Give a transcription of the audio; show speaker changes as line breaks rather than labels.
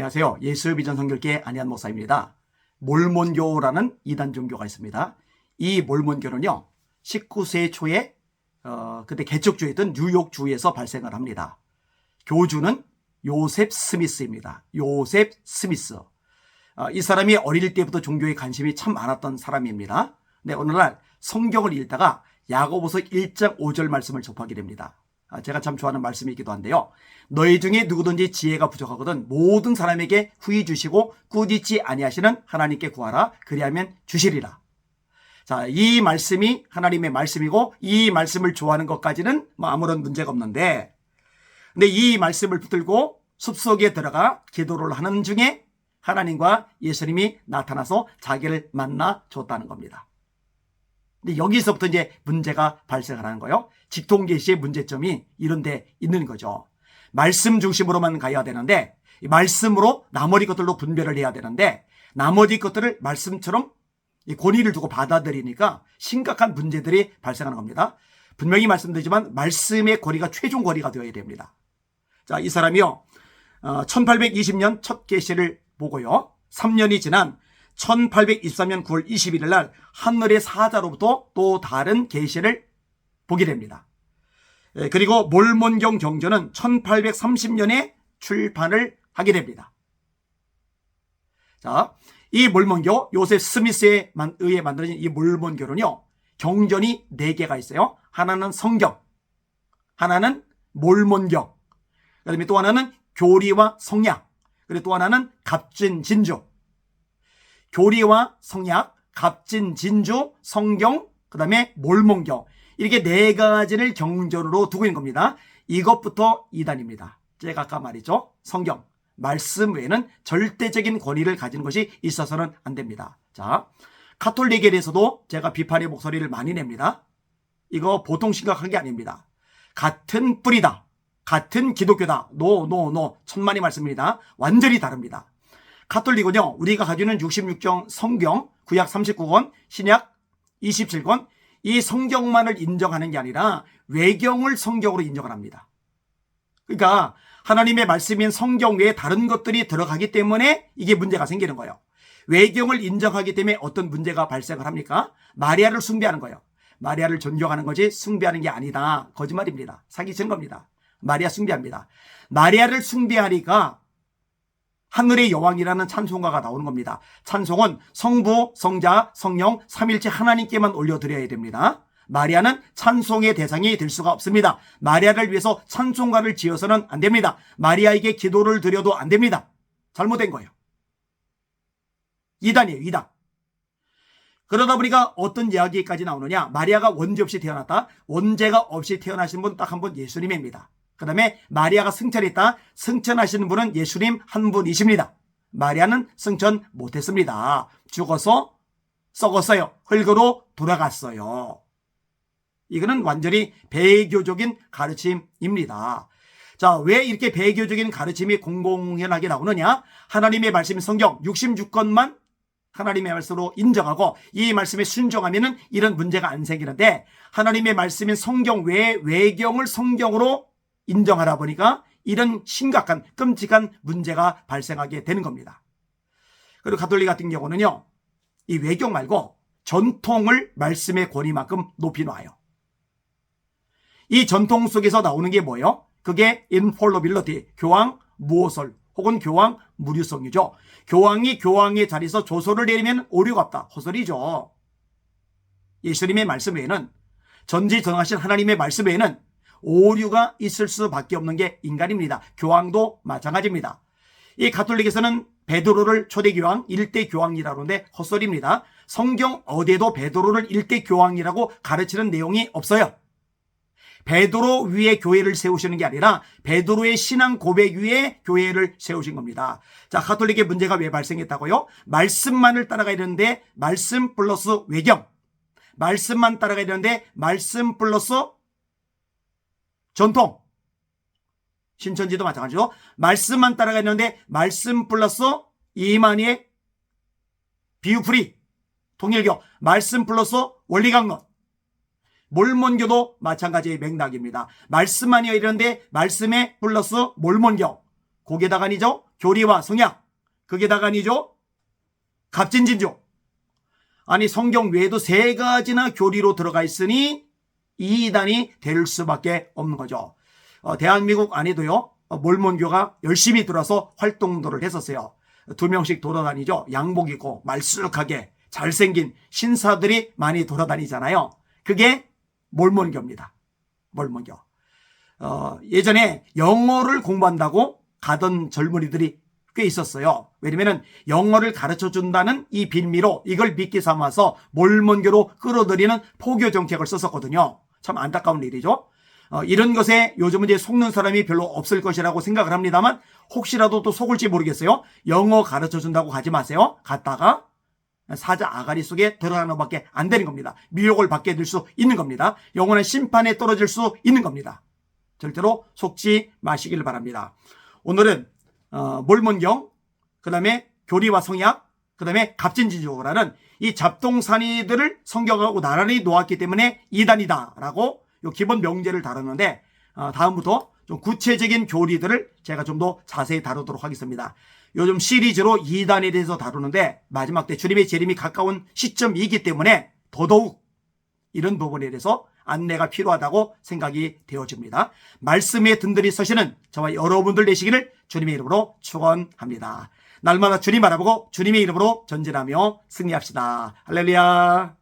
안녕하세요. 예수의 비전 선교회 안희한 목사입니다. 몰몬교라는 이단 종교가 있습니다. 이 몰몬교는요, 19세기 초에 그때 개척주였던 뉴욕주에서 발생을 합니다. 교주는 요셉 스미스입니다. 요셉 스미스. 이 사람이 어릴 때부터 종교에 관심이 참 많았던 사람입니다. 근데 오늘날 성경을 읽다가 야고보서 1장 5절 말씀을 접하게 됩니다. 제가 참 좋아하는 말씀이기도 한데요. 너희 중에 누구든지 지혜가 부족하거든 모든 사람에게 후히 주시고 꾸짖지 아니하시는 하나님께 구하라. 그리하면 주시리라. 자, 이 말씀이 하나님의 말씀이고 이 말씀을 좋아하는 것까지는 아무런 문제가 없는데, 근데 이 말씀을 붙들고 숲속에 들어가 기도를 하는 중에 하나님과 예수님이 나타나서 자기를 만나 줬다는 겁니다. 근데 여기서부터 이제 문제가 발생을 하는 거예요. 직통계시의 문제점이 이런 데 있는 거죠. 말씀 중심으로만 가야 되는데, 이 말씀으로 나머지 것들로 분별을 해야 되는데, 나머지 것들을 말씀처럼 이 권위를 두고 받아들이니까 심각한 문제들이 발생하는 겁니다. 분명히 말씀드리지만 말씀의 권위가 최종 권위가 되어야 됩니다. 자, 이 사람이요, 1820년 첫 계시를 보고요, 3년이 지난 1823년 9월 21일 날 하늘의 사자로부터 또 다른 계시를 보게 됩니다. 그리고 몰몬경 경전은 1830년에 출판을 하게 됩니다. 자, 이 몰몬교, 요셉 스미스에 의해 만들어진 이 몰몬교는요, 경전이 4개가 있어요. 하나는 성경, 하나는 몰몬경, 그다음에 또 하나는 교리와 성약, 그리고 또 하나는 갑진진주. 교리와 성약, 갑진진주, 성경, 그 다음에 몰몬경, 이렇게 4가지를 경전으로 두고 있는 겁니다. 이것부터 이단입니다. 제가 아까 말했죠, 성경, 말씀 외에는 절대적인 권위를 가지는 것이 있어서는 안 됩니다. 자, 가톨릭에 대해서도 제가 비판의 목소리를 많이 냅니다. 이거 보통 심각한 게 아닙니다. 같은 뿌리다, 같은 기독교다, 노 천만의 말씀입니다. 완전히 다릅니다. 가톨릭은요, 우리가 가지고 있는 66경 성경, 구약 39권, 신약 27권, 이 성경만을 인정하는 게 아니라 외경을 성경으로 인정을 합니다. 그러니까 하나님의 말씀인 성경 외에 다른 것들이 들어가기 때문에 이게 문제가 생기는 거예요. 외경을 인정하기 때문에 어떤 문제가 발생을 합니까? 마리아를 숭배하는 거예요. 마리아를 존경하는 거지 숭배하는 게 아니다. 거짓말입니다. 사기치는 겁니다. 마리아 숭배합니다. 마리아를 숭배하니까 하늘의 여왕이라는 찬송가가 나오는 겁니다. 찬송은 성부, 성자, 성령, 삼일체 하나님께만 올려드려야 됩니다. 마리아는 찬송의 대상이 될 수가 없습니다. 마리아를 위해서 찬송가를 지어서는 안 됩니다. 마리아에게 기도를 드려도 안 됩니다. 잘못된 거예요. 이단이에요, 이단. 그러다 보니까 어떤 이야기까지 나오느냐, 마리아가 원죄 없이 태어났다. 원죄가 없이 태어나신 분 딱 한 분 예수님입니다. 그 다음에 마리아가 승천했다. 승천하시는 분은 예수님 한 분이십니다. 마리아는 승천 못했습니다. 죽어서 썩었어요. 흙으로 돌아갔어요. 이거는 완전히 배교적인 가르침입니다. 자, 왜 이렇게 배교적인 가르침이 공공연하게 나오느냐? 하나님의 말씀 성경 66권만 하나님의 말씀으로 인정하고 이 말씀에 순종하면은 이런 문제가 안 생기는데, 하나님의 말씀인 성경 외에 외경을 성경으로 인정하다 보니까 이런 심각한 끔찍한 문제가 발생하게 되는 겁니다. 그리고 가톨릭 같은 경우는요, 이 외경 말고 전통을 말씀의 권위만큼 높이 놔요. 이 전통 속에서 나오는 게 뭐예요? 그게 infallibility, 교황 무호설 혹은 교황 무류성이죠. 교황이 교황의 자리에서 조서를 내리면 오류가 없다. 헛소리죠. 예수님의 말씀 외에는, 전지전능하신 하나님의 말씀 외에는 오류가 있을 수밖에 없는 게 인간입니다. 교황도 마찬가지입니다. 이 가톨릭에서는 베드로를 초대교황, 1대 교황이라고 하는데 헛소리입니다. 성경 어디에도 베드로를 1대 교황이라고 가르치는 내용이 없어요. 베드로 위에 교회를 세우시는 게 아니라 베드로의 신앙 고백 위에 교회를 세우신 겁니다. 자, 가톨릭의 문제가 왜 발생했다고요? 말씀만을 따라가야 되는데 말씀 플러스 외경, 말씀만 따라가야 되는데 말씀 플러스 전통, 신천지도 마찬가지죠. 말씀만 따라가야 되는데 말씀 플러스 이만희의 비유풀이, 통일교, 말씀 플러스 원리강론, 몰몬교도 마찬가지의 맥락입니다. 말씀만이어야 되는데 말씀에 플러스 몰몬교, 거기에다가 아니죠. 교리와 성약. 거기에다가 아니죠. 갑진진조. 아니 성경 외에도 3가지나 교리로 들어가 있으니 이 이단이 될 수밖에 없는 거죠. 대한민국 안에도요. 몰몬교가 열심히 들어와서 활동도를 했었어요. 2명씩 돌아다니죠. 양복 입고 말쑥하게 잘생긴 신사들이 많이 돌아다니잖아요. 그게 몰몬교입니다. 몰몬교. 예전에 영어를 공부한다고 가던 젊은이들이 꽤 있었어요. 왜냐면 영어를 가르쳐준다는 이 빌미로 이걸 미끼 삼아서 몰몬교로 끌어들이는 포교 정책을 썼었거든요. 참 안타까운 일이죠. 이런 것에 요즘은 이제 속는 사람이 별로 없을 것이라고 생각을 합니다만 혹시라도 또 속을지 모르겠어요. 영어 가르쳐준다고 가지 마세요. 갔다가 사자 아가리 속에 들어가는 것밖에 안 되는 겁니다. 미혹을 받게 될 수 있는 겁니다. 영원한 심판에 떨어질 수 있는 겁니다. 절대로 속지 마시길 바랍니다. 오늘은 몰몬경, 그 다음에 교리와 성약, 그 다음에 갑진지조라는 이 잡동사니들을 성경하고 나란히 놓았기 때문에 이단이다라고 요 기본 명제를 다루는데 다음부터 좀 구체적인 교리들을 제가 좀 더 자세히 다루도록 하겠습니다. 요즘 시리즈로 이단에 대해서 다루는데 마지막 때 주님의 재림이 가까운 시점이기 때문에 더더욱 이런 부분에 대해서 안내가 필요하다고 생각이 되어집니다. 말씀에 든든히 서시는 저와 여러분들 되시기를 주님의 이름으로 축원합니다. 날마다 주님 알아보고 주님의 이름으로 전진하며 승리합시다. 할렐루야.